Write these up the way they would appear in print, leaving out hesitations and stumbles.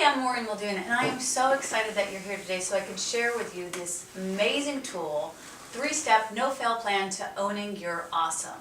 Hi, I'm Maureen Muldoon, and I am so excited that you're here today so I can share with you this amazing tool, 3-step no-fail plan to owning your awesome.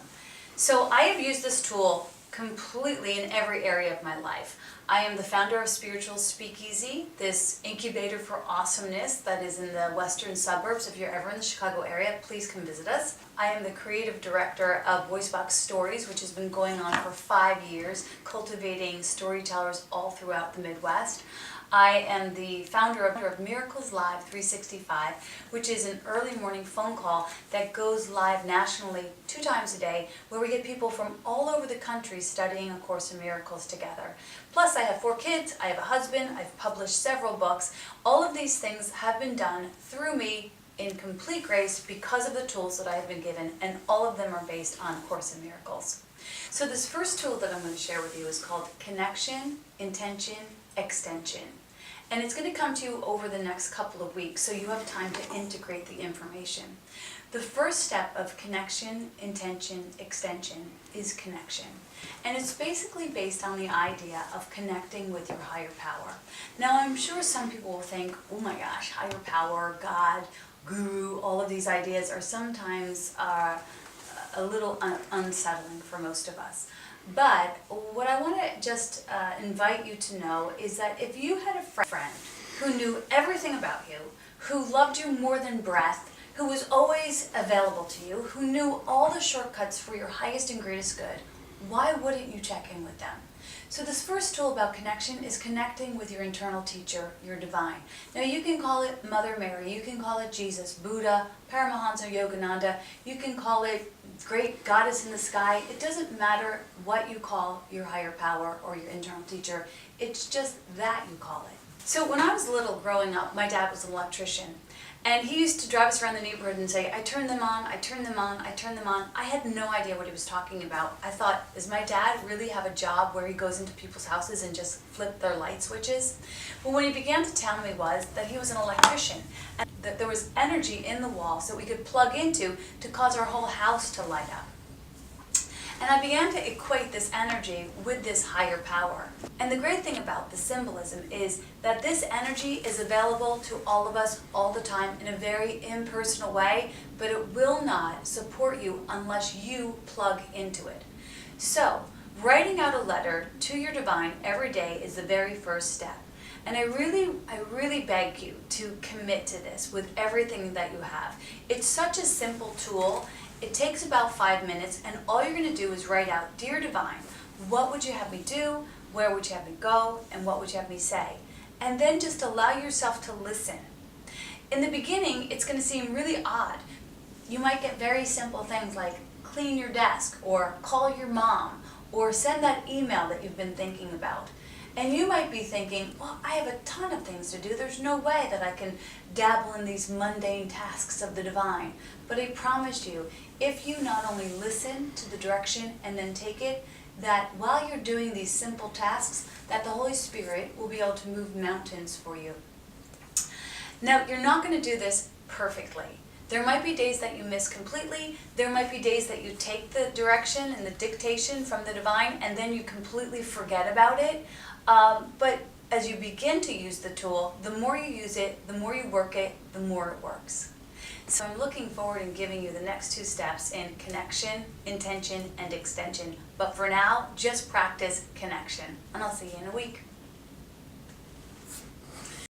So I have used this tool completely in every area of my life. I am the founder of Spiritual Speakeasy, this incubator for awesomeness that is in the western suburbs. If you're ever in the Chicago area, please come visit us. I am the creative director of VoiceBox Stories, which has been going on for 5 years, cultivating storytellers all throughout the Midwest. I am the founder of Miracles Live 365, which is an early morning phone call that goes live nationally 2 times a day, where we get people from all over the country studying A Course in Miracles together. Plus, I have 4 kids, I have a husband, I've published several books. All of these things have been done through me in complete grace because of the tools that I have been given, and all of them are based on A Course in Miracles. So this first tool that I'm going to share with you is called Connection, Intention, Extension. And it's going to come to you over the next couple of weeks, so you have time to integrate the information. The first step of connection, intention, extension is connection. And it's basically based on the idea of connecting with your higher power. Now, I'm sure some people will think, oh my gosh, higher power, God, guru, all of these ideas are sometimes a little unsettling for most of us. But what I want to just invite you to know is that if you had a friend who knew everything about you, who loved you more than breath, who was always available to you, who knew all the shortcuts for your highest and greatest good, why wouldn't you check in with them? So this first tool about connection is connecting with your internal teacher, your divine. Now you can call it Mother Mary, you can call it Jesus, Buddha, Paramahansa Yogananda, you can call it Great Goddess in the Sky. It doesn't matter what you call your higher power or your internal teacher, it's just that you call it. So when I was little growing up, my dad was an electrician. And he used to drive us around the neighborhood and say, I turn them on, I turn them on, I turn them on. I had no idea what he was talking about. I thought, does my dad really have a job where he goes into people's houses and just flip their light switches? But what he began to tell me was that he was an electrician, and that there was energy in the walls that we could plug into to cause our whole house to light up. And I began to equate this energy with this higher power. And the great thing about the symbolism is that this energy is available to all of us all the time in a very impersonal way, but it will not support you unless you plug into it. So, writing out a letter to your divine every day is the very first step. And I really beg you to commit to this with everything that you have. It's such a simple tool. It takes about 5 minutes, and all you're going to do is write out, Dear Divine, what would you have me do, where would you have me go, and what would you have me say? And then just allow yourself to listen. In the beginning, it's going to seem really odd. You might get very simple things like clean your desk, or call your mom, or send that email that you've been thinking about. And you might be thinking, well, I have a ton of things to do. There's no way that I can dabble in these mundane tasks of the divine. But I promise you, if you not only listen to the direction and then take it, that while you're doing these simple tasks, that the Holy Spirit will be able to move mountains for you. Now, you're not going to do this perfectly. There might be days that you miss completely. There might be days that you take the direction and the dictation from the divine and then you completely forget about it. But as you begin to use the tool, the more you use it, the more you work it, the more it works. So I'm looking forward in giving you the next 2 steps in connection, intention, and extension. But for now, just practice connection. And I'll see you in a week.